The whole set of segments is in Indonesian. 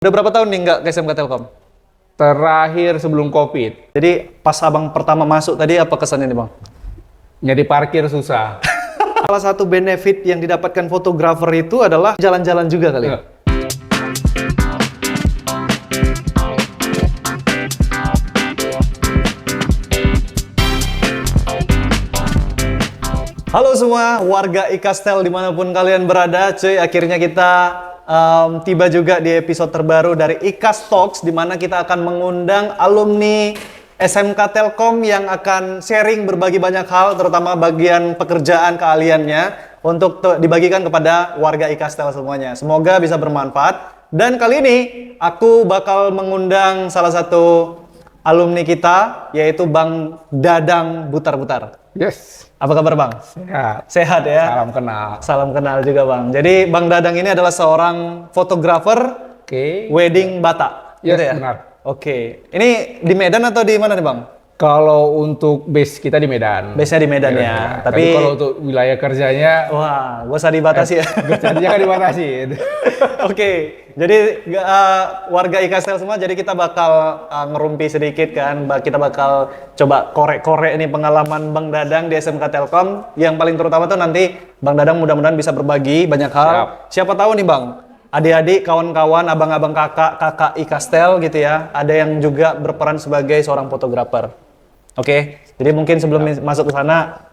Udah berapa tahun nih nggak ke SMK Telkom? Terakhir sebelum COVID. Jadi pas abang pertama masuk tadi apa kesannya nih bang? Nyari parkir susah. Salah satu benefit yang didapatkan fotografer itu adalah jalan-jalan juga kali. Iya. Halo semua warga Ikastel dimanapun kalian berada, cuy. Akhirnya kita tiba juga di episode terbaru dari Ikas Talks, di mana kita akan mengundang alumni SMK Telkom yang akan sharing berbagi banyak hal, terutama bagian pekerjaan keahliannya untuk dibagikan kepada warga Ikastel semuanya. Semoga bisa bermanfaat. Dan kali ini aku bakal mengundang salah satu alumni kita, yaitu Bang Dadang Butar-Butar. Yes. Apa kabar Bang? Sehat. Sehat ya? Salam kenal. Salam kenal juga Bang. Jadi Bang Dadang ini adalah seorang fotografer Oke. wedding Batak. Yes, gitu ya? benar. Oke. Ini di Medan atau di mana nih Bang? Kalau untuk base kita di Medan. Base-nya di Medan ya. Tapi kalau untuk wilayah kerjanya, Wah, gak usah dibatasi ya. kerjanya kan dibatasi. Oke. Jadi warga Ikastel semua, jadi kita bakal ngerumpi sedikit kan. Kita bakal coba korek-korek nih pengalaman Bang Dadang di SMK Telkom. Yang paling terutama tuh nanti Bang Dadang mudah-mudahan bisa berbagi banyak hal. Siapa tahu nih Bang, adik-adik, kawan-kawan, abang-abang, kakak Ikastel gitu ya. Ada yang juga berperan sebagai seorang fotografer. Oke, jadi mungkin sebelum masuk ke sana,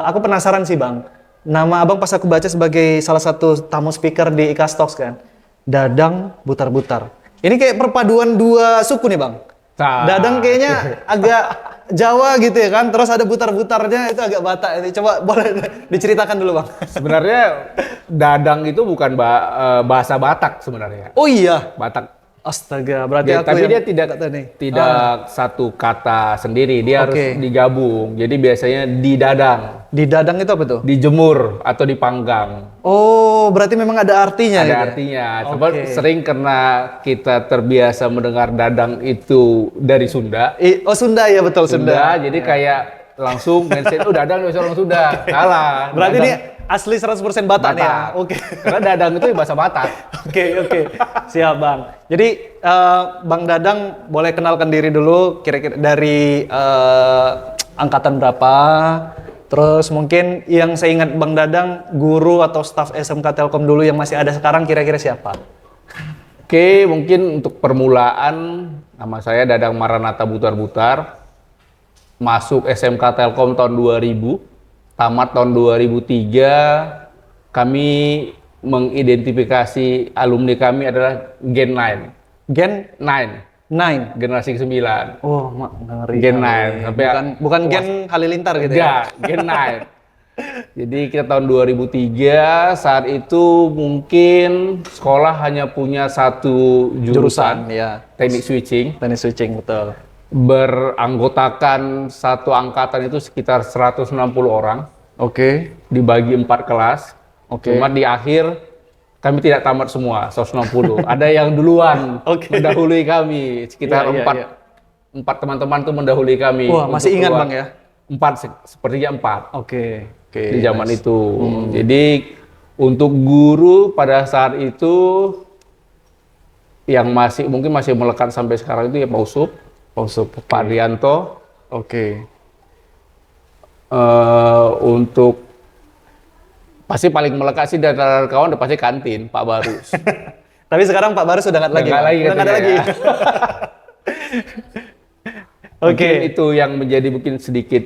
aku penasaran sih Bang. Nama abang pas aku baca sebagai salah satu tamu speaker di Ikas Talks kan, Dadang Butar-Butar. Ini kayak perpaduan dua suku nih Bang. Dadang kayaknya agak Jawa gitu ya kan, terus ada butar-butarnya itu agak Batak. Coba boleh diceritakan dulu Bang. Sebenarnya Dadang itu bukan bahasa Batak sebenarnya. Oh iya, Batak. astaga, berarti aku Tapi yang dia tidak satu kata sendiri, dia harus digabung. Jadi biasanya didadang, Di Dadang itu apa tuh? dijemur atau dipanggang. Oh, berarti memang ada artinya Ada gitu ya? artinya. Cuma sering karena kita terbiasa mendengar dadang itu dari Sunda. Oh Sunda ya, betul Sunda. Jadi kayak langsung mindset, oh dadang dari orang Sunda. Salah. Berarti Dadang ini asli 100% Batak nih ya? Oke. Karena dadang itu bahasa Batak. Oke. Siap Bang. Jadi Bang Dadang boleh kenalkan diri dulu kira-kira dari angkatan berapa? Terus mungkin yang saya ingat Bang Dadang, guru atau staf SMK Telkom dulu yang masih ada sekarang kira-kira siapa? Oke, mungkin untuk permulaan nama saya Dadang Maranatha Butar-Butar. Masuk SMK Telkom tahun 2000, tamat tahun 2003. Kami mengidentifikasi alumni kami adalah Gen 9. Gen 9. 9. Generasi 9. Oh, ngeri. Gen 9. Sampai Bukan Gen Halilintar gitu ya? Enggak, Gen 9. Jadi kita tahun 2003, saat itu mungkin sekolah hanya punya satu jurusan, ya. teknik switching. Teknik switching, betul. Beranggotakan satu angkatan itu sekitar 160 orang. Oke. Dibagi 4 kelas. Cuma di akhir kami tidak tamat semua, 160. Ada yang duluan mendahului kami. Sekitar 4 teman-teman tuh mendahului kami. Wah, masih ingat Bang ya? 4, sepertinya 4. Oke. Di zaman itu. Jadi untuk guru pada saat itu yang mungkin masih melekat sampai sekarang itu ya Pak Usup, Pak Rianto. Oke. Untuk pasti paling melekat sih dari kawan udah pasti kantin Pak Barus. Tapi sekarang Pak Barus udah nggak lagi. Udah nggak ada lagi. Oke. Itu yang menjadi mungkin sedikit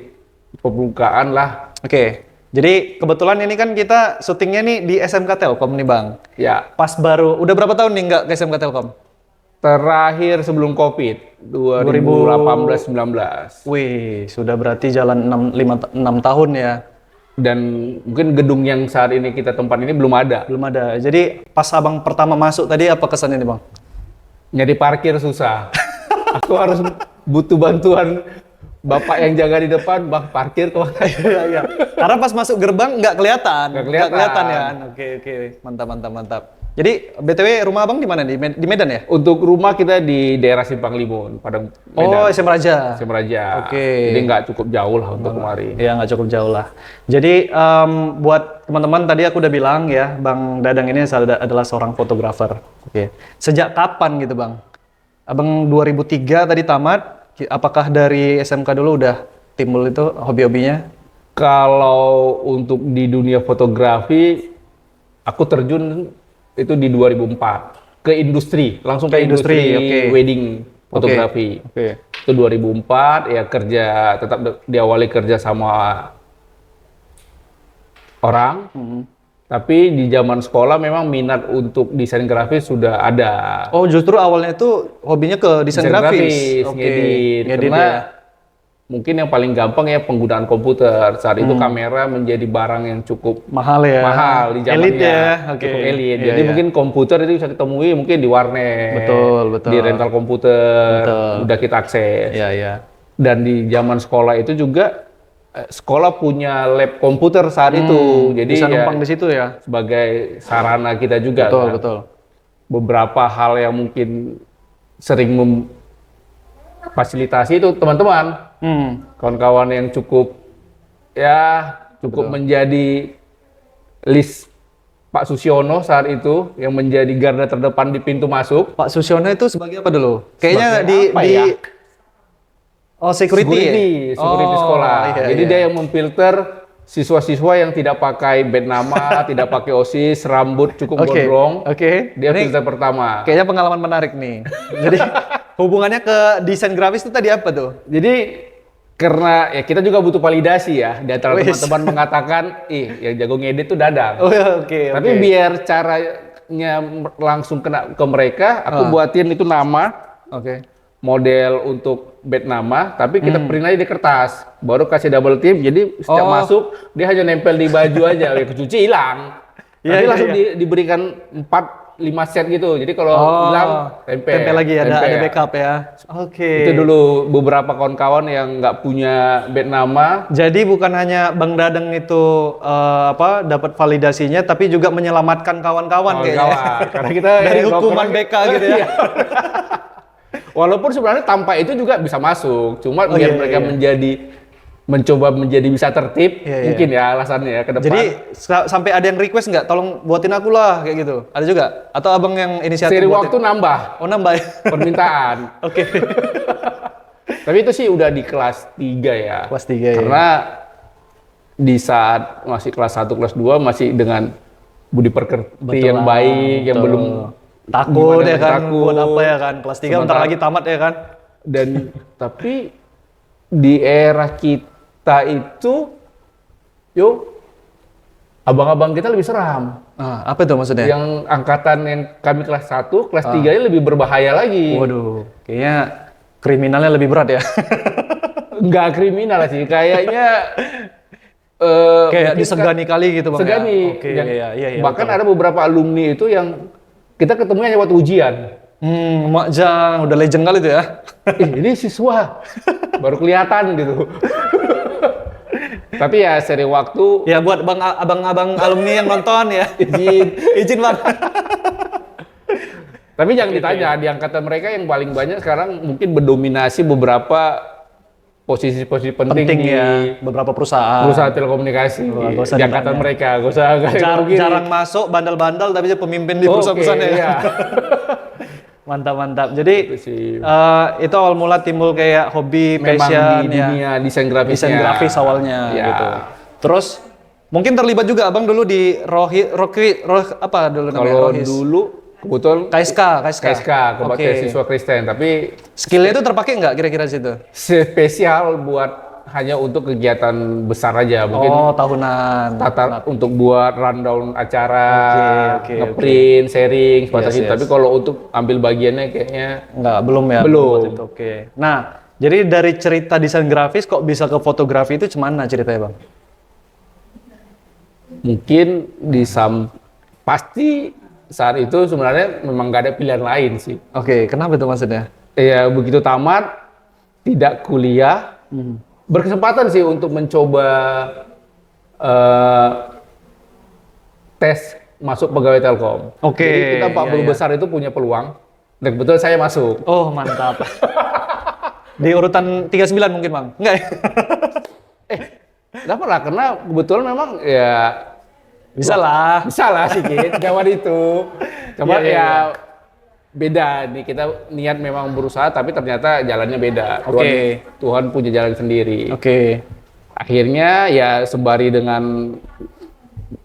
pembukaan lah. Oke. Jadi kebetulan ini kan kita syutingnya nih di SMK Telkom nih Bang. Ya. Pas baru, udah berapa tahun nih nggak ke SMK Telkom? Terakhir sebelum COVID, 2018-19. Wih, sudah berarti jalan 6 tahun ya. Dan mungkin gedung yang saat ini kita tempat ini belum ada. Belum ada. Jadi pas abang pertama masuk tadi apa kesannya nih Bang? Nyari parkir susah. Aku harus butuh bantuan bapak yang jaga di depan, Bang parkir kemana? Iya. Karena pas masuk gerbang nggak kelihatan. Nggak kelihatan ya. Oke. Mantap. Jadi BTW rumah abang di mana? Di Medan ya? Untuk rumah kita di daerah Simpang Limun, Padang Medan. Oh, SM Raja. SM Raja. Oke. Jadi nggak cukup jauh lah untuk kemari. Iya, nggak cukup jauh lah. Jadi buat teman-teman tadi aku udah bilang ya, Bang Dadang ini adalah seorang fotografer. Oke. Sejak kapan gitu, Bang? Abang 2003 tadi tamat. Apakah dari SMK dulu udah timbul itu hobi-hobinya? Kalau untuk di dunia fotografi, aku terjun itu di 2004 ke industri, langsung ke industri wedding fotografi. Itu 2004 ya, kerja tetap diawali kerja sama orang. Tapi di zaman sekolah memang minat untuk desain grafis sudah ada. Oh, justru awalnya itu hobinya ke desain grafis. Ngedit. Karena mungkin yang paling gampang ya penggunaan komputer. Saat itu kamera menjadi barang yang cukup mahal ya. Mahal di zamannya. Elit ya. Cukup elit. Jadi mungkin komputer itu bisa ditemui mungkin di warnet. Betul. Di rental komputer. Udah kita akses. Iya. Dan di zaman sekolah itu juga sekolah punya lab komputer saat itu. Jadi bisa numpang di situ ya. Sebagai sarana kita juga. Betul. Beberapa hal yang mungkin sering fasilitasi itu teman-teman, kawan-kawan yang cukup menjadi list Pak Susiono saat itu yang menjadi garda terdepan di pintu masuk. Pak Susiono itu sebagai apa dulu? Kayaknya security sekolah. Jadi dia yang memfilter siswa-siswa yang tidak pakai bed nama, tidak pakai OSIS, rambut cukup gondrong. Dia filter pertama. Kayaknya pengalaman menarik nih. Jadi hubungannya ke desain grafis itu tadi apa tuh? Jadi karena ya kita juga butuh validasi ya. Di antara teman-teman mengatakan, yang jago ngedit tuh Dadang. Tapi biar caranya langsung kena ke mereka, aku buatin itu nama. Model untuk bed nama, tapi kita print aja di kertas, baru kasih double tip, jadi setiap masuk dia hanya nempel di baju aja, kecuci hilang. Nanti langsung diberikan 4-5 set gitu, jadi kalau hilang tempel lagi, ada backup ya. Itu dulu beberapa kawan-kawan yang nggak punya bed nama. Jadi bukan hanya Bang Dadang itu dapat validasinya, tapi juga menyelamatkan kawan-kawan kayaknya. Karena kita dari hukuman BK gitu ya. Walaupun sebenarnya tanpa itu juga bisa masuk, cuma biar mereka mencoba menjadi bisa tertib, mungkin ya alasannya ya ke depan. Jadi sampai ada yang request nggak, tolong buatin aku lah kayak gitu, ada juga? Atau abang yang inisiatif? Seri waktu nambah. Oh nambah. Permintaan. Tapi itu sih udah di kelas 3 ya. Kelas 3 ya. Karena di saat masih kelas 1, kelas 2 masih dengan budi pekerti yang baik, yang belum takut ya kan, buat apa ya kan, kelas 3 bentar lagi tamat ya kan. Dan tapi di era kita itu, abang-abang kita lebih seram. Apa itu maksudnya? Yang angkatan yang kami kelas 1, kelas 3 ini lebih berbahaya lagi. Waduh, kayaknya kriminalnya lebih berat ya. Enggak kriminal sih, kayaknya kayak disegani kali gitu Bang. Segani. Iya, bahkan ada beberapa alumni itu yang kita ketemunya hanya waktu ujian. Mak Jang, udah legend kali itu ya. Ini siswa, baru kelihatan gitu. Tapi ya seri waktu. Ya buat abang-abang alumni yang nonton ya. Izin Bang. Tapi jangan ditanya, di angkatan mereka yang paling banyak sekarang mungkin mendominasi beberapa posisi-posisi penting di beberapa perusahaan telekomunikasi di angkatan mereka. Gak usah jarang masuk, bandel-bandel tapi dia pemimpin di perusahaan-perusahaan ya. Mantap. Jadi itu awal mula timbul kayak hobi, passion di dunia desain grafis awalnya gitu. Terus mungkin terlibat juga abang dulu di apa dulu namanya? Kalau dulu kebetulan KSK siswa Kristen, tapi skillnya itu terpakai nggak kira-kira situ? Spesial buat hanya untuk kegiatan besar aja, mungkin tahunan untuk buat rundown acara, ngeprint, sharing, sebatas itu. Tapi kalau untuk ambil bagiannya kayaknya belum. Belum. Nah, jadi dari cerita desain grafis kok bisa ke fotografi itu gimana ceritanya Bang? Mungkin pasti saat itu sebenarnya memang gak ada pilihan lain sih. Kenapa itu maksudnya? Ya begitu tamat, tidak kuliah, berkesempatan sih untuk mencoba tes masuk pegawai Telkom. Oke, Jadi kita 40 iya. besar itu punya peluang. Dan kebetulan saya masuk. Oh, mantap. Di urutan 39 mungkin, Bang? Enggak ya? Dapat lah, karena kebetulan memang ya Bisa lah. bisa lah sedikit zaman itu. Coba Iya, iya, ya beda nih, kita niat memang berusaha tapi ternyata jalannya beda. Oke. Tuhan punya jalan sendiri. Oke. Akhirnya ya sembari dengan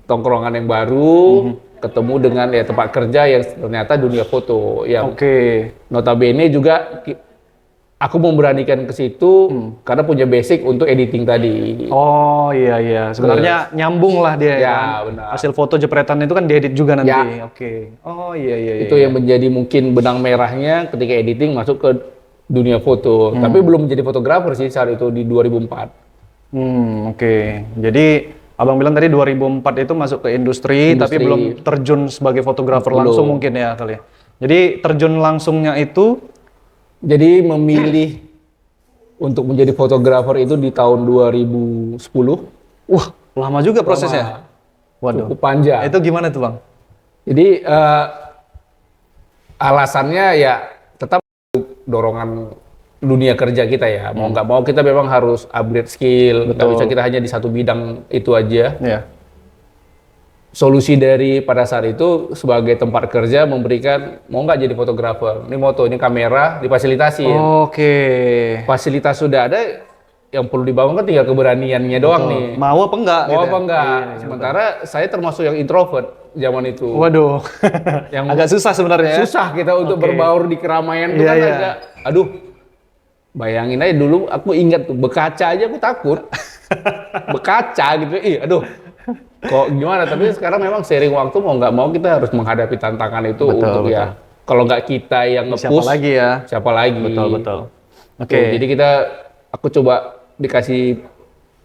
tongkrongan yang baru, ketemu dengan ya tempat kerja yang ternyata dunia foto yang Oke. notabene juga aku memberanikan ke situ karena punya basic untuk editing tadi. Oh iya. Sebenarnya nyambung lah dia Ya, kan. benar. Hasil foto jepretan itu kan diedit juga nanti. Ya. Oke. Oh iya. Itu yang menjadi mungkin benang merahnya ketika editing masuk ke dunia foto. Tapi belum menjadi fotografer sih saat itu di 2004. Oke. Jadi Abang bilang tadi 2004 itu masuk ke industri, tapi belum terjun sebagai fotografer Belum. langsung mungkin ya kali ya. Jadi terjun langsungnya itu Jadi memilih untuk menjadi fotografer itu di tahun 2010. wah, lama juga prosesnya. Waduh. Cukup panjang. Itu gimana tuh, Bang? Jadi alasannya ya tetap dorongan dunia kerja kita ya. Mau nggak mau kita memang harus upgrade skill. Nggak bisa kita hanya di satu bidang itu aja. Iya. Solusi dari pada saat itu sebagai tempat kerja memberikan mau nggak jadi fotografer. Ini moto, ini kamera, difasilitasi. Oke. Fasilitas sudah ada, yang perlu dibangun kan tinggal keberaniannya doang nih. Mau apa enggak? Mau gitu apa ya? enggak? Iya, Sementara saya termasuk yang introvert zaman itu. Waduh. Yang agak susah sebenarnya ya. susah kita untuk berbaur di keramaian itu Iya, kan iya. agak, aduh, bayangin aja dulu aku ingat tuh, berkaca aja aku takut. Berkaca gitu, aduh, kok gimana, tapi sekarang memang seiring waktu mau nggak mau kita harus menghadapi tantangan itu untuk ya, kalau nggak kita yang Siapa nge-push, lagi ya? siapa lagi. Betul. Oke. Tuh, jadi aku coba dikasih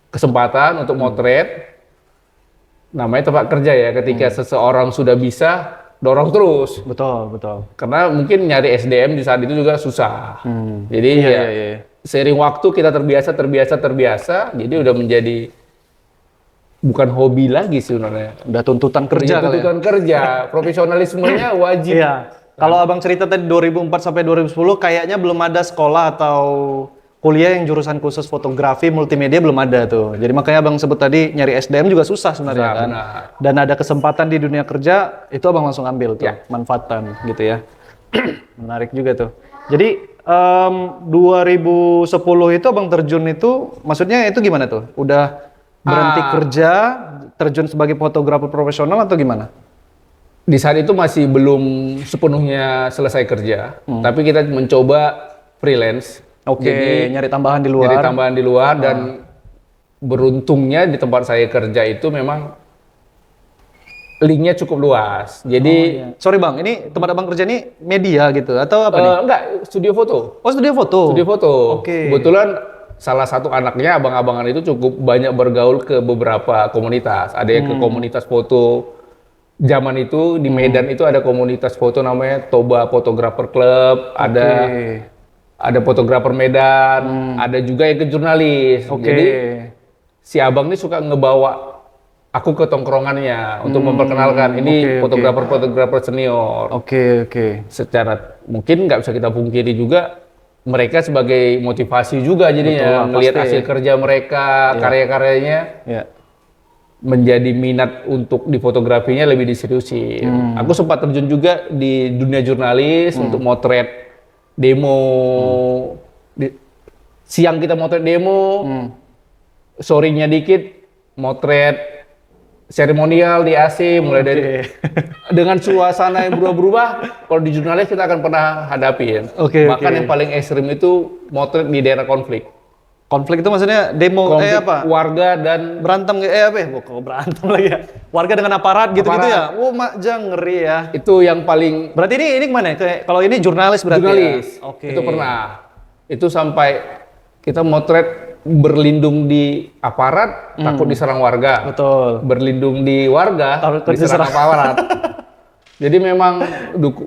kesempatan untuk motret, namanya tempat kerja ya, ketika seseorang sudah bisa, dorong terus. Betul. Karena mungkin nyari SDM di saat itu juga susah. Jadi Iya. seiring waktu kita terbiasa, jadi udah menjadi bukan hobi lagi sih sebenarnya. Udah tuntutan kerja kali ya. Tuntutan kerja, profesionalismenya wajib. Iya. Kalau Abang cerita tadi 2004 sampai 2010 kayaknya belum ada sekolah atau kuliah yang jurusan khusus fotografi multimedia, belum ada tuh. Jadi makanya Abang sebut tadi nyari SDM juga susah sebenarnya kan. Benar. Dan ada kesempatan di dunia kerja, itu Abang langsung ambil tuh, Ya. manfaatkan gitu ya. Menarik juga tuh. Jadi 2010 itu Abang terjun itu, maksudnya itu gimana tuh? Udah berhenti kerja, terjun sebagai fotografer profesional atau gimana? Di saat itu masih belum sepenuhnya selesai kerja, tapi kita mencoba freelance. Oke, Jadi nyari tambahan di luar. nyari tambahan di luar dan beruntungnya di tempat saya kerja itu memang linknya cukup luas. Jadi Sorry Bang, ini tempat Abang kerja ini media gitu atau apa nih? enggak, studio foto. Oh, studio foto. Studio foto. Oke. Kebetulan salah satu anaknya abang-abangan itu cukup banyak bergaul ke beberapa komunitas. Ada yang ke komunitas foto. Zaman itu di Medan itu ada komunitas foto namanya Toba Photographer Club, ada fotografer Medan, ada juga yang ke jurnalis. Oke. Jadi si abang ini suka ngebawa aku ke tongkrongannya untuk memperkenalkan ini fotografer senior. Oke. Secara mungkin nggak bisa kita pungkiri juga mereka sebagai motivasi juga jadinya melihat hasil kerja mereka, karya-karyanya. Ya. Menjadi minat untuk di fotografinya lebih diseriusin. Aku sempat terjun juga di dunia jurnalis untuk motret demo. Siang kita motret demo, sorenya dikit motret seremonial di AC, mulai dari dengan suasana yang berubah-berubah. Kalau di jurnalis kita akan pernah hadapin. Bahkan yang paling ekstrim itu motret di daerah konflik. Konflik itu maksudnya demo Konflik apa? warga dan Berantem apa ya? Kok berantem lagi ya? Warga dengan aparat gitu-gitu ya? Oh, makjang ngeri ya. itu yang paling Berarti ini kemana? Kalau ini jurnalis berarti jurnalis. ya? Oke. Itu pernah. Itu sampai kita motret berlindung di aparat, takut diserang warga. Betul. Berlindung di warga, Takut diserang aparat. Jadi memang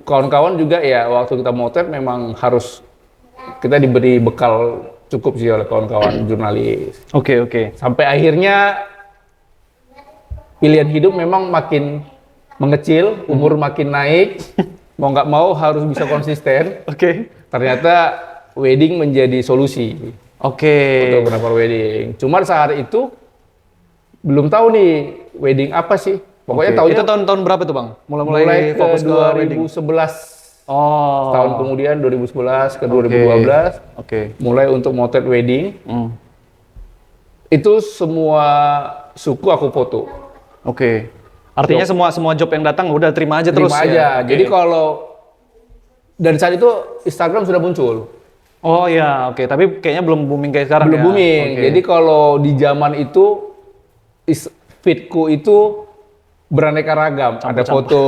kawan-kawan juga ya waktu kita motret memang harus kita diberi bekal cukup sih oleh kawan-kawan jurnalis. Oke. Sampai akhirnya pilihan hidup memang makin mengecil, umur makin naik, mau nggak mau harus bisa konsisten. Oke. Ternyata wedding menjadi solusi. Oke. Fotografer wedding. Cuman saat itu belum tahu nih wedding apa sih. Pokoknya Oke. tahunnya Itu tahun berapa tuh Bang? Mulai ke fokus ke wedding. 2011. Oh. Tahun kemudian 2011 ke 2012. Oke. Mulai untuk motret wedding. Itu semua suku aku foto. Oke. Artinya semua job yang datang udah terima aja terus Terima aja. ya. Oke. Jadi kalau dari saat itu Instagram sudah muncul. Oh ya, oke. Tapi kayaknya belum booming kayak sekarang Belum ya. booming. Oke. Jadi kalau di zaman itu feedku itu beraneka ragam. Ada foto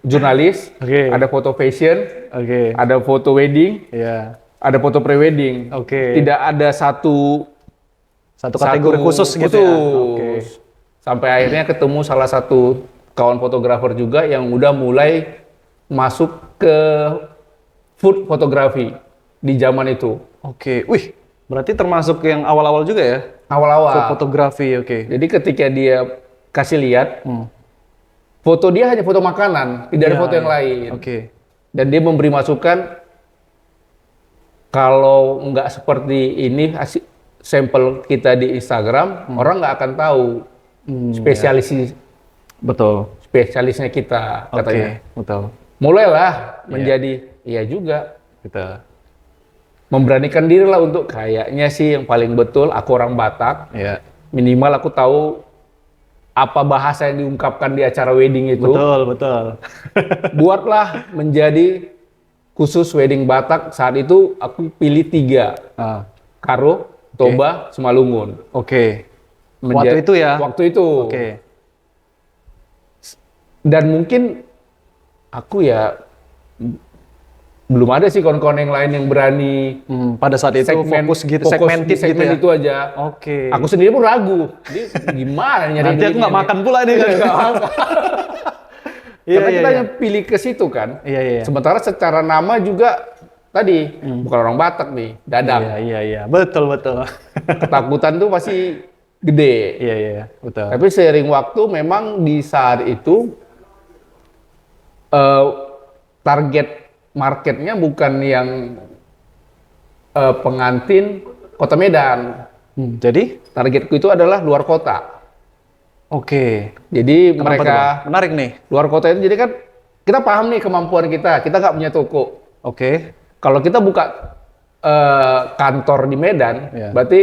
jurnalis, Oke. ada foto fashion, Oke. ada foto wedding, Iya. ada foto pre-wedding. Oke. Tidak ada satu Kategori khusus gitu ya. Oke. Sampai akhirnya ketemu salah satu kawan fotografer juga yang udah mulai masuk ke food fotografi di zaman itu. Oke. Wih, berarti termasuk yang awal-awal juga ya? Awal-awal. Food fotografi, oke. Jadi ketika dia kasih lihat, foto dia hanya foto makanan, tidak ada Iya, foto yang iya. lain. Oke. Dan dia memberi masukan, kalau nggak seperti ini sampel kita di Instagram, orang nggak akan tahu spesialisnya kita, katanya. Oke, betul. Mulailah menjadi, iya juga, Betul. memberanikan diri lah untuk kayaknya sih yang paling betul, aku orang Batak, Iya. minimal aku tahu apa bahasa yang diungkapkan di acara wedding itu. Betul, betul. Buatlah menjadi khusus wedding Batak. Saat itu aku pilih 3. Karo, Toba, Simalungun. Oke. Waktu itu ya? Waktu itu. Oke. Dan mungkin aku ya belum ada sih kawan-kawan yang lain yang berani Pada saat itu fokus gitu, fokus segmented di segmen gitu ya? itu aja. Oke. Aku sendiri pun ragu. Ini gimana nyari Nanti aku duitnya nggak nih? makan pula nih kan? Iya, Karena iya, kita iya. yang pilih ke situ kan. Iya, iya. Sementara secara nama juga tadi bukan orang Batak nih, Dadang. Iya, iya. Betul, betul. Ketakutan tuh pasti gede. Iya, iya. Betul. Tapi seiring waktu memang di saat itu target marketnya bukan yang pengantin Kota Medan. Jadi? Targetku itu adalah luar kota. Oke. Jadi Kenapa tuh, mereka Bang? Menarik nih. luar kota itu jadi kan kita paham nih kemampuan kita nggak punya toko. Oke. Kalau kita buka kantor di Medan, Iya. berarti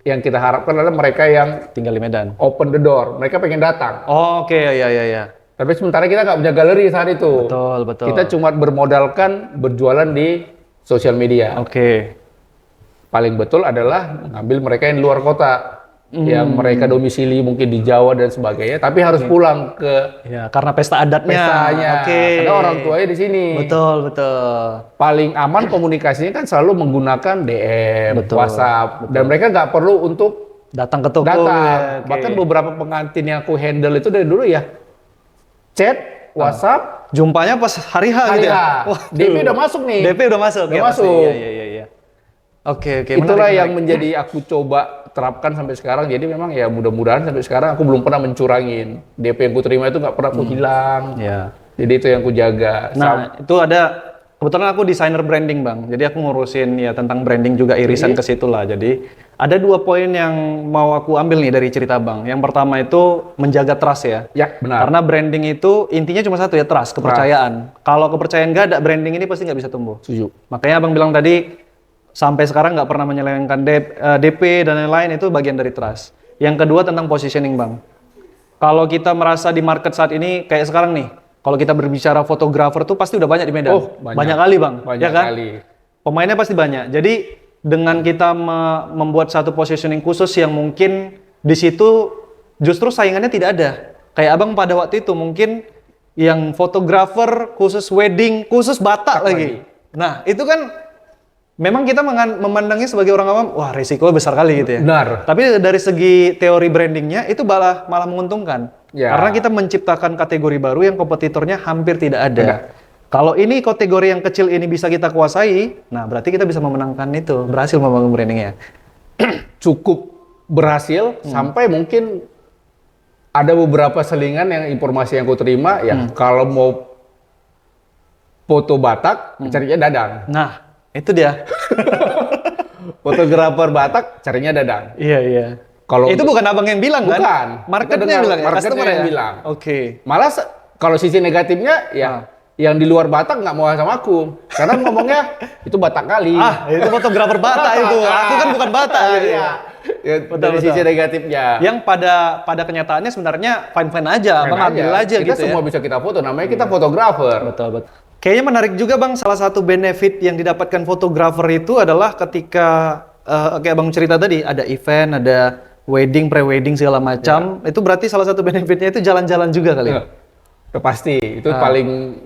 yang kita harapkan adalah mereka yang Tinggal di Medan. open the door, mereka pengen datang. Oh, oke, iya, iya, iya. Tapi sementara kita nggak punya galeri saat itu. Betul, betul. Kita cuma bermodalkan berjualan di sosial media. Oke. Paling betul adalah mengambil mereka yang di luar kota, yang mereka domisili mungkin di Jawa dan sebagainya, tapi harus pulang ke Ya, karena pesta adatnya. pestanya. Oke. Karena orang tuanya di sini. Betul, betul. Paling aman komunikasinya kan selalu menggunakan DM, Betul, WhatsApp, dan mereka nggak perlu untuk Datang ke toko. datang. ya, oke. Bahkan beberapa pengantin yang aku handle itu dari dulu ya chat, WhatsApp, Jumpanya pas hari H hari gitu ya? H. Waduh. DP udah masuk nih. DP udah masuk. Udah ya, pasti. masuk. Iya, iya, iya. Oke, oke. Itulah menarik, yang menarik. menjadi aku coba terapkan sampai sekarang. Jadi memang ya mudah-mudahan sampai sekarang aku belum pernah mencurangin. DP yang ku terima itu nggak pernah aku hilang. Ya. Jadi itu yang ku jaga. Nah, itu ada kebetulan aku desainer branding, Bang. Jadi aku ngurusin ya tentang branding juga irisan ke situ lah. Jadi ada 2 poin yang mau aku ambil nih dari cerita Bang. Yang pertama itu menjaga trust ya. Ya, benar. Karena branding itu intinya cuma satu ya, trust, kepercayaan. Kalau kepercayaan nggak ada, branding ini pasti nggak bisa tumbuh. Setuju. Makanya Abang bilang tadi, sampai sekarang nggak pernah menyelewengkan DP dan lain-lain, itu bagian dari trust. Yang kedua tentang positioning, Bang. Kalau kita merasa di market saat ini, kayak sekarang nih, kalau kita berbicara fotografer tuh pasti udah banyak di Medan. Oh, banyak. Kali, Bang. Banyak Ya kan? kali. Pemainnya pasti banyak. Jadi dengan kita membuat satu positioning khusus yang mungkin di situ justru saingannya tidak ada. Kayak Abang pada waktu itu mungkin yang fotografer khusus wedding, khusus Batak lagi. Nah, itu kan memang kita memandangnya sebagai orang awam, wah risikonya besar kali gitu ya. Benar. Tapi dari segi teori brandingnya itu malah menguntungkan. Ya. Karena kita menciptakan kategori baru yang kompetitornya hampir tidak ada. Kalau ini kategori yang kecil ini bisa kita kuasai, nah berarti kita bisa memenangkan itu, berhasil membangun brandingnya. Cukup berhasil sampai mungkin ada beberapa selingan yang informasi yang aku terima ya kalau mau foto Batak carinya Dadang. Nah, itu dia. Fotografer Batak carinya Dadang. Iya, iya. Kalau Itu bukan abang yang bilang kan? bukan, Marketnya kita dengar bilang ya, marketnya customer yang ya? bilang. Oke. Malah kalau sisi negatifnya ya yang di luar Batak nggak mau sama aku karena ngomongnya itu Batak kali. Ah, itu fotografer Batak itu. Aku kan bukan Batak gitu ya. Ya, dari Betul. sisi negatifnya. Yang pada kenyataannya sebenarnya fine-fine aja, Main abang ambil aja kita gitu ya. semua bisa kita foto, namanya kita fotografer. Betul, betul. Kayaknya menarik juga bang, salah satu benefit yang didapatkan fotografer itu adalah ketika kayak abang cerita tadi, ada event, ada wedding, pre-wedding segala macam. Itu berarti salah satu benefitnya itu jalan-jalan juga kali. Ya, udah pasti itu paling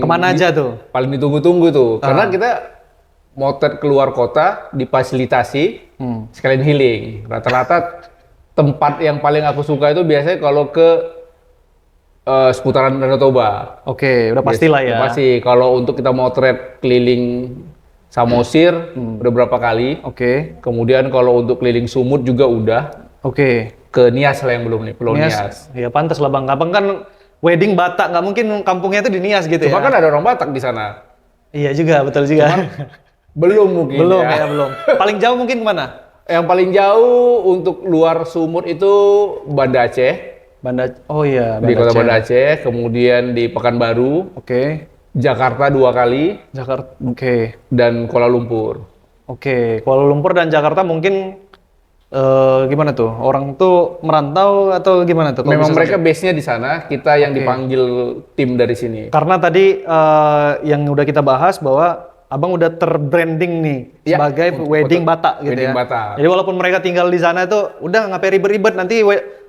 Kemana aja tuh? paling ditunggu-tunggu tuh karena kita motret keluar kota difasilitasi sekalian healing. Rata-rata tempat yang paling aku suka itu biasanya kalau ke seputaran Danau Toba. Oke, udah pastilah ya. Udah pasti kalau untuk kita motret keliling Samosir udah berapa kali. Oke. Kemudian kalau untuk keliling Sumut juga udah. Oke. Ke Nias lah yang belum nih, Pulau Nias. Ya pantas lah bang, abang kan wedding Batak, nggak mungkin kampungnya itu di Nias gitu Cuma ya. kan ada orang Batak di sana. Iya juga, betul juga. Belum mungkin Belum ya. ya, belum. Paling jauh mungkin kemana? Yang paling jauh untuk luar Sumut itu Banda Aceh. Oh iya, Di kota Aceh. Banda Aceh, kemudian di Pekanbaru, Oke. Jakarta 2 kali, Jakarta. Oke. dan Kuala Lumpur. Oke. Kuala Lumpur dan Jakarta mungkin gimana tuh? Orang tuh merantau atau gimana tuh? Kalau Memang bisa mereka base-nya di sana, kita yang dipanggil tim dari sini. Karena tadi yang udah kita bahas bahwa abang udah terbranding nih Ya, sebagai untuk wedding foto- Batak gitu wedding ya. Batak. Jadi walaupun mereka tinggal di sana itu udah ngapain ribet-ribet nanti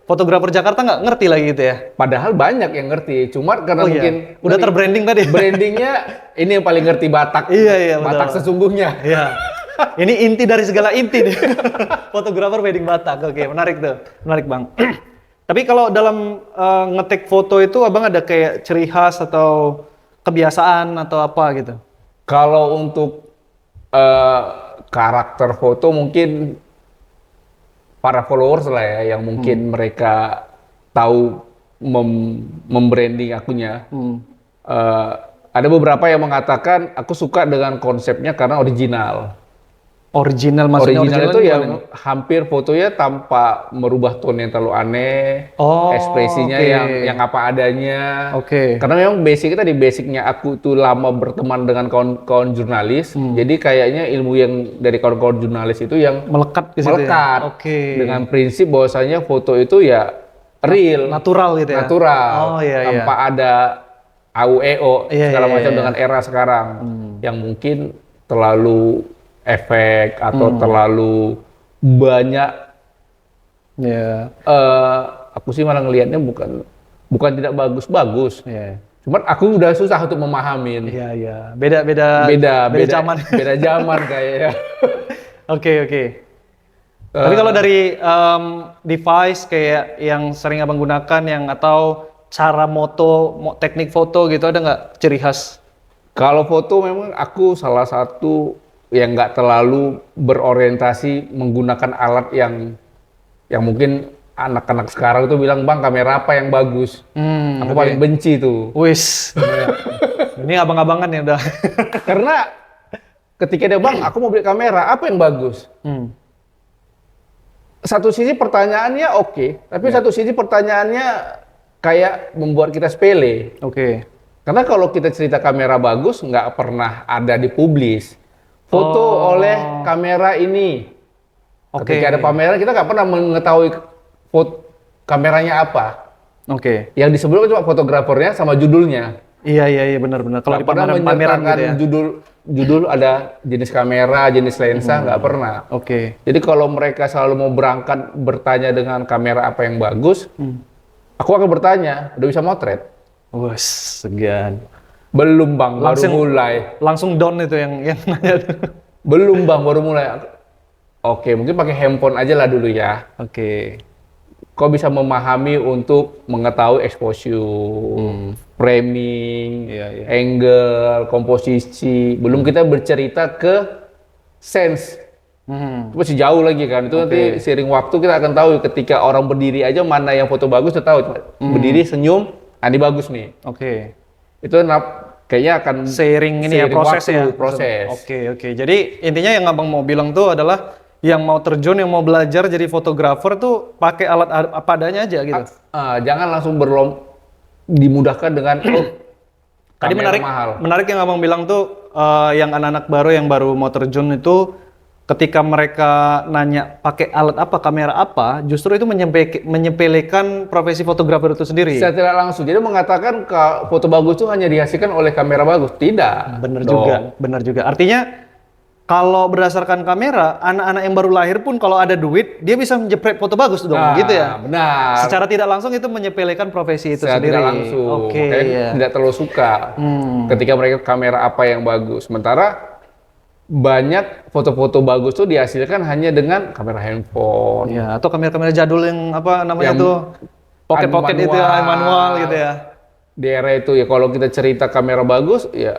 fotografer Jakarta nggak ngerti lagi gitu ya. Padahal banyak yang ngerti, cuma karena mungkin udah terbranding tadi. brandingnya ini yang paling ngerti Batak. Iya, betul. Batak sesungguhnya. Iya. Ini inti dari segala inti nih. Fotografer wedding Batak. Oke, menarik tuh. Menarik, Bang. Tapi kalau dalam ngetik foto itu abang ada kayak ciri khas atau kebiasaan atau apa gitu? Kalau untuk karakter foto mungkin para followers lah ya yang mungkin mereka tahu membranding akunya. Ada beberapa yang mengatakan aku suka dengan konsepnya karena original. Original maksudnya Original itu gimana yang nih? hampir fotonya tanpa merubah tone yang terlalu aneh, Oh, ekspresinya oke. yang apa adanya. Oke. Karena memang basic kita di basicnya aku tuh lama berteman dengan kawan-kawan jurnalis, jadi kayaknya ilmu yang dari kawan-kawan jurnalis itu yang Melekat di situ melekat ya? Oke. dengan prinsip bahwasanya foto itu ya real, Natural gitu ya? natural, Oh iya, tanpa ada AUEO Iya, segala iya, macam iya. dengan era sekarang yang mungkin terlalu efek atau terlalu banyak. Iya. Aku sih malah ngelihatnya bukan tidak bagus-bagus. Iya. Cuman aku udah susah untuk memahamin. Iya, iya. Beda zaman. Beda zaman kayaknya. Oke. Tapi kalau dari device kayak yang sering abang gunakan yang atau cara teknik foto gitu ada nggak ciri khas? Kalau foto memang aku salah satu yang nggak terlalu berorientasi menggunakan alat yang mungkin anak-anak sekarang itu bilang, bang kamera apa yang bagus? Aku paling benci tuh. Wis. Ini abang-abangan ya udah. Karena ketika dia bang, aku mau beli kamera, apa yang bagus? Satu sisi pertanyaannya oke, tapi satu sisi pertanyaannya kayak membuat kita sepele. Oke. Karena kalau kita cerita kamera bagus, nggak pernah ada dipublis. Foto oleh kamera ini. Ketika ada pameran, kita nggak pernah mengetahui kameranya apa. Oke. Yang disebut cuma fotografernya sama judulnya. Iya benar-benar. Kalau di pameran gitu ya. Judul ada jenis kamera, jenis lensa, nggak pernah. Oke. Jadi kalau mereka selalu mau berangkat bertanya dengan kamera apa yang bagus, aku akan bertanya, udah bisa motret? Wes, segan. Belum bang, baru mulai. Langsung down itu yang nanya tuh. Belum bang, baru mulai. Oke, mungkin pakai handphone aja lah dulu ya. Oke. Kau bisa memahami untuk mengetahui exposure, framing, angle, komposisi. Belum kita bercerita ke sense Itu masih jauh lagi kan. Itu nanti seiring waktu kita akan tahu ketika orang berdiri aja mana yang foto bagus, kita tahu. Berdiri senyum, ini bagus nih. Itu kayaknya akan seiring ini ya proses proses. Oke. Jadi intinya yang abang mau bilang tuh adalah yang mau terjun, yang mau belajar jadi fotografer tuh pakai alat apa adanya aja gitu. Jangan langsung dimudahkan dengan tadi menarik yang abang bilang tuh yang anak-anak baru yang baru mau terjun itu ketika mereka nanya pakai alat apa, kamera apa, justru itu menyepelekan profesi fotografer itu sendiri. Secara tidak langsung. Jadi mengatakan foto bagus itu hanya dihasilkan oleh kamera bagus. Tidak. Benar juga. Artinya kalau berdasarkan kamera, anak-anak yang baru lahir pun kalau ada duit, dia bisa menjepret foto bagus dong, gitu ya? Benar. Secara tidak langsung itu menyepelekan profesi itu sendiri. Secara tidak langsung. Tidak terlalu suka ketika mereka kamera apa yang bagus. Sementara banyak foto-foto bagus tuh dihasilkan hanya dengan kamera handphone. Ya, atau kamera-kamera jadul yang apa namanya tuh pocket itu ya, manual gitu ya. Di era itu ya kalau kita cerita kamera bagus ya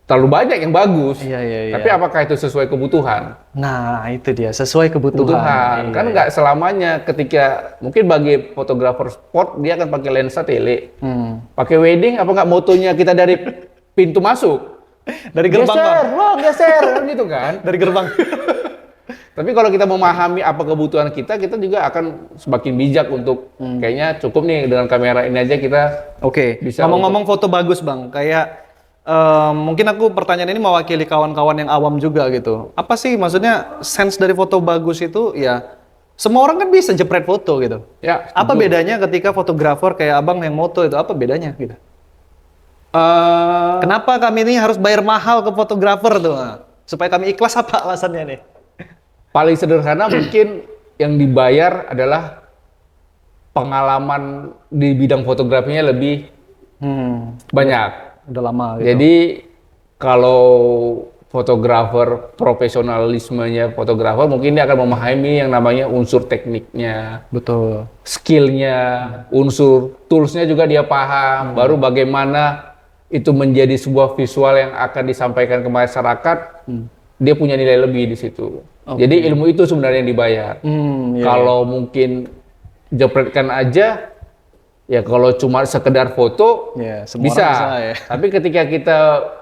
terlalu banyak yang bagus. Tapi apakah itu sesuai kebutuhan? Nah, itu dia, sesuai kebutuhan. Kan nggak selamanya ketika mungkin bagi fotografer sport dia akan pakai lensa tele. Pakai wedding apa nggak motonya kita dari pintu masuk? Dari gerbang, geser gitu kan? Dari gerbang. Tapi kalau kita memahami apa kebutuhan kita juga akan semakin bijak untuk kayaknya cukup nih dengan kamera ini aja kita bisa. Ngomong-ngomong foto bagus Bang, kayak mungkin aku pertanyaan ini mewakili kawan-kawan yang awam juga gitu. Apa sih maksudnya sense dari foto bagus itu ya semua orang kan bisa jepret foto gitu. Ya. Apa bedanya ketika fotografer kayak abang yang moto itu apa bedanya gitu? Kenapa kami ini harus bayar mahal ke fotografer tuh? Supaya kami ikhlas apa alasannya nih? Paling sederhana mungkin yang dibayar adalah pengalaman di bidang fotografinya lebih banyak. Udah lama gitu. Jadi kalau fotografer profesionalismenya fotografer mungkin dia akan memahami yang namanya unsur tekniknya, betul, skillnya, unsur toolsnya juga dia paham. Baru bagaimana itu menjadi sebuah visual yang akan disampaikan ke masyarakat, dia punya nilai lebih di situ. Jadi ilmu itu sebenarnya yang dibayar. Kalau mungkin jepretkan aja. Ya kalau cuma sekedar foto bisa. Ya. Tapi ketika kita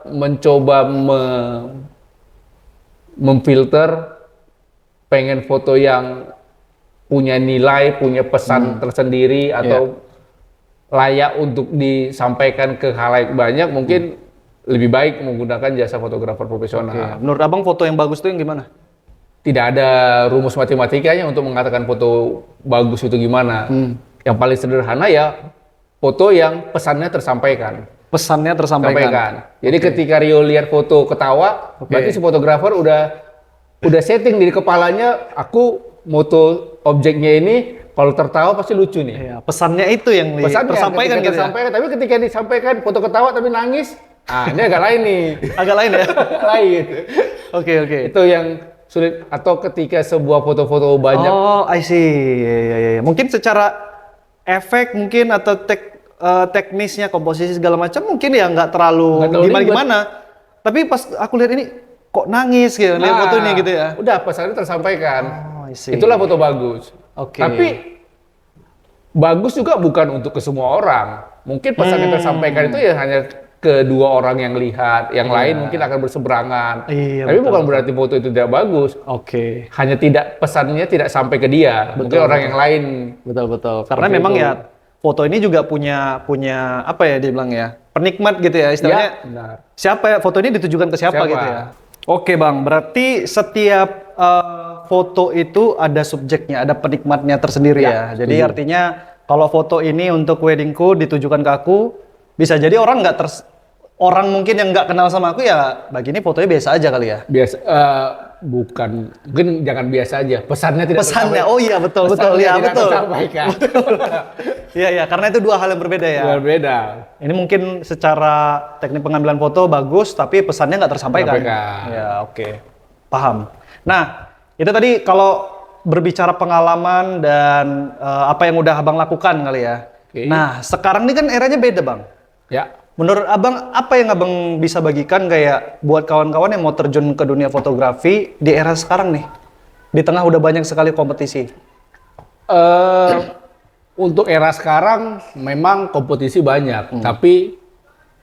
mencoba memfilter, pengen foto yang punya nilai, punya pesan tersendiri atau layak untuk disampaikan ke khalayak banyak, mungkin lebih baik menggunakan jasa fotografer profesional. Menurut abang foto yang bagus itu yang gimana? Tidak ada rumus matematikanya untuk mengatakan foto bagus itu gimana. Yang paling sederhana ya foto yang pesannya tersampaikan. Pesannya tersampaikan. Jadi ketika Rio lihat foto ketawa, berarti si fotografer udah setting di kepalanya, aku moto objeknya ini kalau tertawa pasti lucu nih. Iya, pesannya itu yang tersampaikan gitu. Tapi ketika disampaikan foto ketawa tapi nangis, ini agak lain nih. Agak lain ya? Lain. Oke. Itu yang sulit. Atau ketika sebuah foto-foto banyak. Oh, I see. Iya. Mungkin secara efek mungkin atau teknisnya, komposisi segala macam mungkin ya nggak terlalu gimana. Tapi pas aku lihat ini kok nangis gitu, lihat foto ini gitu ya. Udah pesannya tersampaikan. Oh, I see. Itulah foto bagus. Tapi bagus juga bukan untuk ke semua orang. Mungkin pesan yang tersampaikan itu ya hanya kedua orang yang lihat, yang lain mungkin akan berseberangan. Tapi bukan berarti foto itu tidak bagus. Hanya pesannya tidak sampai ke dia. Mungkin orang yang lain. Betul. Karena memang ya foto ini juga punya apa ya dia bilang ya, penikmat gitu ya istilahnya. Ya, benar. Siapa ya foto ini ditujukan ke siapa gitu ya. Oke Bang, berarti setiap foto itu ada subjeknya, ada penikmatnya tersendiri ya. Jadi artinya kalau foto ini untuk weddingku ditujukan ke aku, bisa jadi orang mungkin yang nggak kenal sama aku ya bagi ini fotonya biasa aja kali ya. Biasa mungkin jangan biasa aja, pesannya tidak tersampaikan. Oh iya betul ya betul. Iya karena itu dua hal yang berbeda ya. Berbeda. Ini mungkin secara teknik pengambilan foto bagus tapi pesannya nggak tersampaikan. Ya oke. Paham. Nah, itu tadi kalau berbicara pengalaman dan apa yang udah Abang lakukan kali ya. Nah, sekarang ini kan eranya beda, Bang. Ya. Menurut abang, apa yang abang bisa bagikan kayak buat kawan-kawan yang mau terjun ke dunia fotografi di era sekarang nih? Di tengah udah banyak sekali kompetisi. Untuk era sekarang memang kompetisi banyak, tapi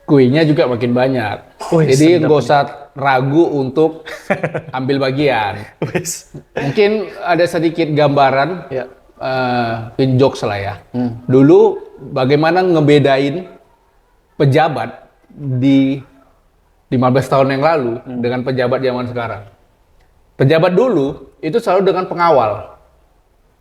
kuenya juga makin banyak. Wih, Jadi sedap nggak usah ragu untuk ambil bagian. Wis. Mungkin ada sedikit gambaran, Ya. jokes lah ya. Dulu bagaimana ngebedain pejabat di 15 tahun yang lalu dengan pejabat zaman sekarang. Pejabat dulu itu selalu dengan pengawal.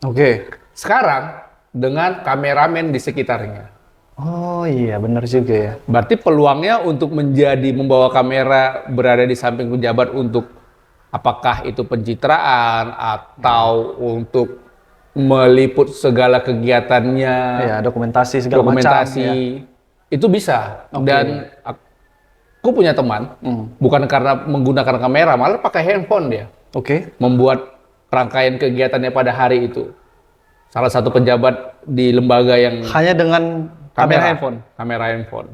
Oke. Sekarang dengan kameramen di sekitarnya. Oh iya, benar juga ya. Berarti peluangnya untuk membawa kamera berada di samping pejabat untuk apakah itu pencitraan atau untuk meliput segala kegiatannya, Ya, dokumentasi segala dokumentasi, macam. Ya. itu bisa. Oke. Dan aku punya teman, bukan karena menggunakan kamera, malah pakai handphone dia, Oke. membuat rangkaian kegiatannya pada hari itu. Salah satu pejabat di lembaga yang Hanya dengan kamera handphone. Kamera handphone.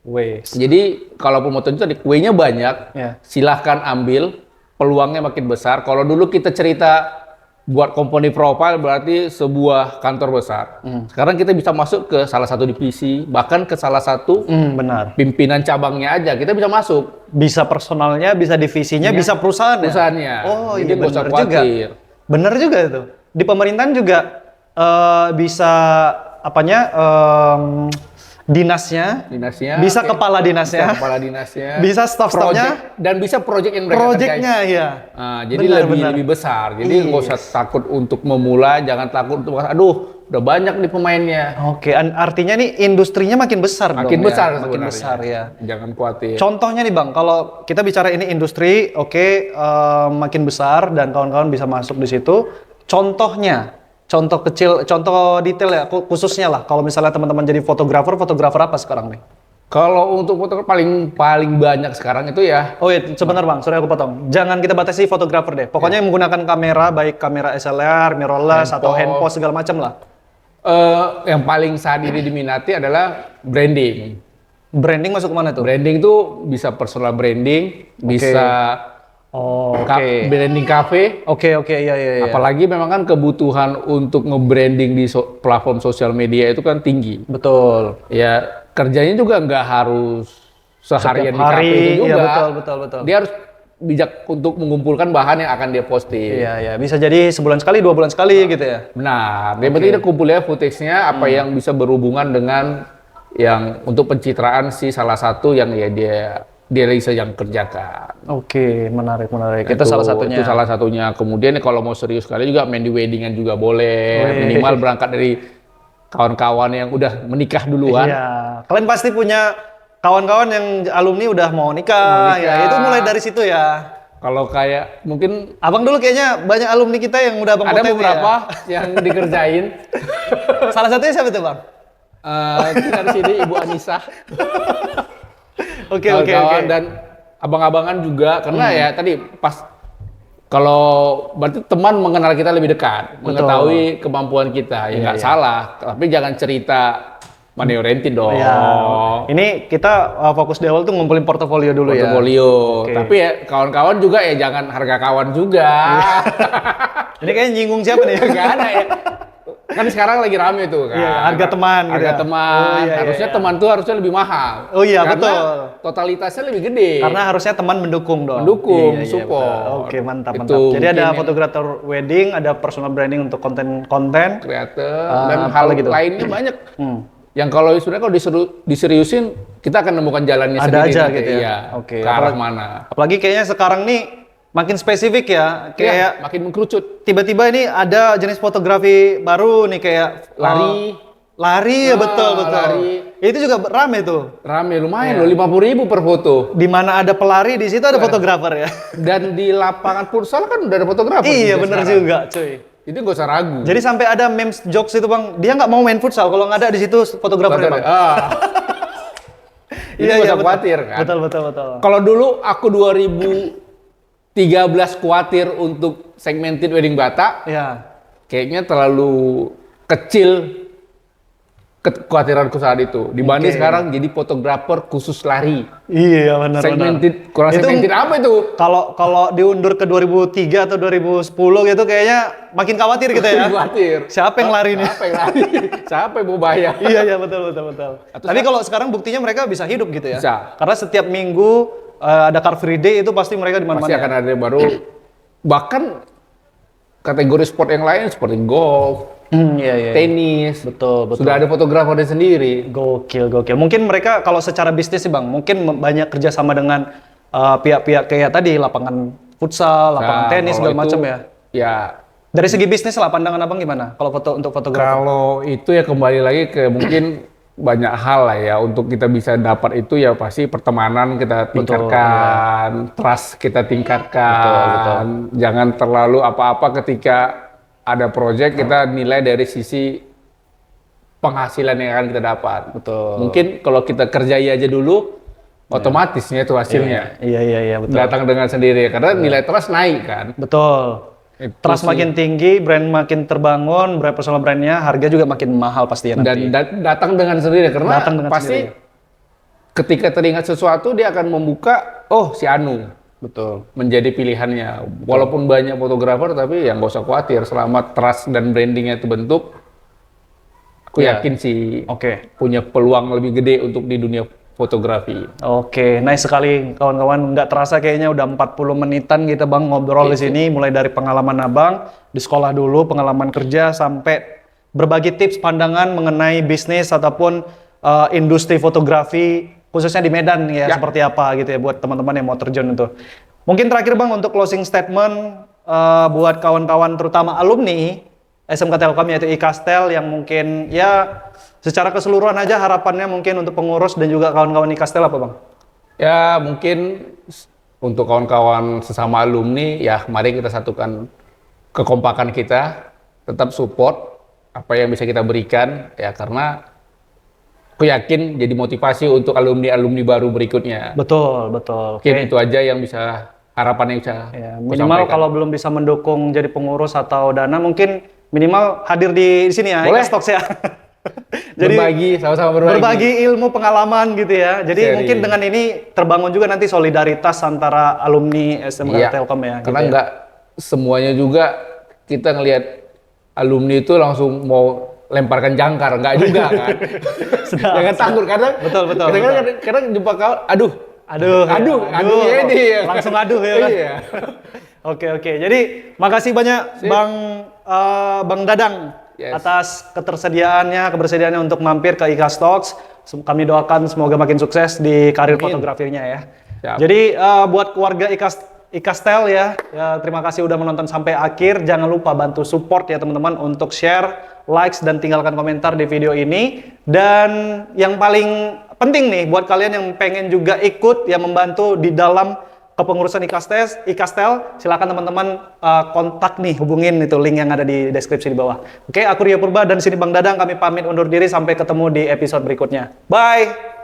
Wes. Jadi kalaupun mau tunjuk tadi kuenya banyak, Ya. silahkan ambil, peluangnya makin besar. Kalau dulu kita cerita buat company profile berarti sebuah kantor besar. Sekarang kita bisa masuk ke salah satu divisi, bahkan ke salah satu Benar. pimpinan cabangnya aja kita bisa masuk. Bisa personalnya, bisa divisinya, bisa perusahaan ya? Perusahaannya. Oh Jadi iya, nggak usah benar juga. khawatir. Bener juga itu. Di pemerintahan juga bisa apanya dinasnya, Dinasnya, bisa oke. kepala dinasnya, Bisa kepala dinasnya, bisa staff-staffnya, project, dan bisa project yang mereka projectnya kerjain. ya. Nah, jadi Benar, lebih benar. lebih besar. Jadi Yes. nggak usah takut untuk memulai, jangan takut untuk aduh udah banyak nih pemainnya. Oke, artinya nih industrinya makin besar Makin dong besar ya. Makin sebenarnya. besar ya. Jangan khawatir. Contohnya nih Bang, kalau kita bicara ini industri, oke, makin besar dan kawan-kawan bisa masuk di situ. Contohnya, contoh kecil, contoh detail ya, khususnya lah. Kalau misalnya teman-teman jadi fotografer apa sekarang nih? Kalau untuk fotografer paling banyak sekarang itu ya Oh iya, sebentar Bang, sorry aku potong. Jangan kita batasi fotografer deh. Pokoknya yang menggunakan kamera, baik kamera SLR, mirrorless, atau handphone segala macam lah. yang paling saat ini diminati adalah branding. Branding masuk kemana tuh? Branding tuh bisa personal branding, bisa Oh, oke. branding cafe. Oke, iya. Apalagi memang kan kebutuhan untuk nge-branding di platform sosial media itu kan tinggi. Betul. Ya kerjanya juga nggak harus seharian Setiap di kafe hari, itu juga. iya, betul. Dia harus bijak untuk mengumpulkan bahan yang akan dia posting. Iya. Bisa jadi sebulan sekali, 2 bulan sekali gitu ya. Benar. Yang penting dia kumpulnya footage-nya apa yang bisa berhubungan dengan yang untuk pencitraan si salah satu yang ya dia bisa yang kerjakan. Oke, menarik. Itu salah satunya. Itu salah satunya. Kemudian kalau mau serius sekali juga main di weddingan juga boleh. Minimal berangkat dari kawan-kawan yang udah menikah duluan. Iya. Kalian pasti punya kawan-kawan yang alumni udah mau nikah. Ya, itu mulai dari situ ya. Kalau kayak mungkin Abang dulu kayaknya banyak alumni kita yang udah abang ada fotoin beberapa yang dikerjain. ya. Salah satunya siapa tuh Bang? Kita di sini Ibu Anissa. Oke. Kawan-kawan dan abang-abangan juga karena ya tadi pas kalau berarti teman mengenal kita lebih dekat, mengetahui kemampuan kita ya nggak salah, tapi jangan cerita money oriented dong. Iya. Ini kita fokus di awal tuh ngumpulin portofolio dulu ya. Portofolio. Oke. Tapi ya kawan-kawan juga ya jangan harga kawan juga. Ini kayaknya nyinggung siapa nih? Nggak ada ya. Kan sekarang lagi rame tuh kan. Iya, harga teman gitu Harga ya. teman. Oh, iya, harusnya iya. teman tuh harusnya lebih mahal. Oh iya, Karena betul. totalitasnya lebih gede. Karena harusnya teman mendukung dong. Mendukung, Iya, support. betul. Oke, mantap. Itu Jadi ada mungkin fotografer wedding, ada personal branding untuk konten-konten. kreator Ah, dan apa hal lagi tuh? lainnya banyak. Yang kalau sebenarnya kalau diseriusin kita akan menemukan jalannya Ada sendiri. aja nanti. gitu ya? Iya, Oke, ke arah mana? Apalagi kayaknya sekarang nih makin spesifik ya. Kayak Kayak makin mengkerucut. tiba-tiba ini ada jenis fotografi baru nih kayak Lari. Lari ya betul. lari. Itu juga rame tuh. Rame lumayan Iya. loh, 50.000 per foto. Di mana ada pelari di situ ada fotografer ya. Dan di lapangan futsal kan udah ada fotografer. Iya juga bener sekarang. juga cuy. Itu gak usah ragu. Jadi sampai ada memes jokes itu bang, dia nggak mau main futsal kalau nggak ada di situ fotografernya bang. Itu Nggak usah betul. khawatir kan. Betul. Kalau dulu aku 2013 khawatir untuk segmented wedding Batak, Ya. kayaknya terlalu kecil kekhawatiranku saat itu. Dibanding Oke. sekarang jadi fotografer khusus lari. Iya benar. Segmented, kurang Itu segmented apa itu? kalau diundur ke 2003 atau 2010 gitu kayaknya makin khawatir gitu ya. Khawatir. Siapa yang lari nih? Siapa yang lari? Siapa yang mau bayar? Iya betul. Tapi kalau sekarang buktinya mereka bisa hidup gitu ya. Bisa. Karena setiap minggu ada Car Free Day itu pasti mereka di mana-mana. Pasti ya? akan ada yang baru. Bahkan kategori sport yang lain seperti golf, Iya. tenis, Betul. sudah ada fotografernya sendiri. Gokil. Mungkin mereka kalau secara bisnis sih Bang, mungkin banyak kerjasama dengan pihak-pihak kayak tadi lapangan futsal, lapangan Nah, tenis kalau segala itu, macam ya. Ya, Dari segi bisnis lah pandangan Abang gimana kalau untuk fotografer? kalau itu ya kembali lagi ke mungkin banyak hal lah ya untuk kita bisa dapat itu ya pasti pertemanan kita tingkatkan, trust kita tingkatkan, jangan terlalu apa-apa ketika ada project kita nilai dari sisi penghasilan yang akan kita dapat. Betul. Mungkin kalau kita kerjai aja dulu, otomatisnya itu hasilnya Iya betul. datang dengan sendiri karena nilai trust naik kan. Betul. Itu Trust sih. makin tinggi, brand makin terbangun, brand personal brandnya, harga juga makin mahal pasti ya nanti. Dan datang dengan sendiri karena Datang dengan pasti sendiri. ketika teringat sesuatu dia akan membuka si Anu Betul. menjadi pilihannya. Walaupun banyak fotografer tapi yang nggak usah khawatir selama trust dan brandingnya itu bentuk, aku Ya. yakin sih Oke. punya peluang lebih gede untuk di dunia fotografi. Oke, nice sekali kawan-kawan. Nggak terasa kayaknya udah 40 menitan kita Bang ngobrol di sini, mulai dari pengalaman Abang di sekolah dulu, pengalaman kerja sampai berbagi tips pandangan mengenai bisnis ataupun industri fotografi khususnya di Medan ya, seperti apa gitu ya buat teman-teman yang mau terjun itu. Mungkin terakhir Bang untuk closing statement buat kawan-kawan terutama alumni SMK Telkom yaitu IKASTEL yang mungkin ya secara keseluruhan aja harapannya mungkin untuk pengurus dan juga kawan-kawan IKASTEL apa Bang? Ya mungkin untuk kawan-kawan sesama alumni ya mari kita satukan kekompakan kita, tetap support apa yang bisa kita berikan ya karena aku yakin jadi motivasi untuk alumni-alumni baru berikutnya. Betul. Mungkin itu aja yang bisa harapan yang bisa Ya, aku minimal sampaikan. kalau belum bisa mendukung jadi pengurus atau dana mungkin minimal hadir di sini ya, Boleh. IKASTOX ya. Jadi berbagi, sama-sama berbagi. berbagi ilmu pengalaman gitu ya. Jadi Sharing. mungkin dengan ini terbangun juga nanti solidaritas antara alumni SMK Iya, Telkom ya. karena gitu ya. nggak semuanya juga kita ngelihat alumni itu langsung mau lemparkan jangkar, nggak juga kan. Jangan takut kadang. Betul. Kadang jumpa kawan, aduh Aduh, ini ya. langsung aduh ya kan. Iya. Oke. Jadi makasih banyak Bang Dadang Yes. atas kebersediaannya untuk mampir ke IKASTOX. Kami doakan semoga makin sukses di karir fotografinya ya. Siap. Jadi buat keluarga IKASTEL ya, terima kasih udah menonton sampai akhir. Jangan lupa bantu support ya teman-teman untuk share, likes dan tinggalkan komentar di video ini. Dan yang paling penting nih buat kalian yang pengen juga ikut ya membantu di dalam kepengurusan IKASTEL, silakan teman-teman kontak nih, hubungin itu link yang ada di deskripsi di bawah. Oke, aku Rio Purba dan sini Bang Dadang, kami pamit undur diri sampai ketemu di episode berikutnya. Bye.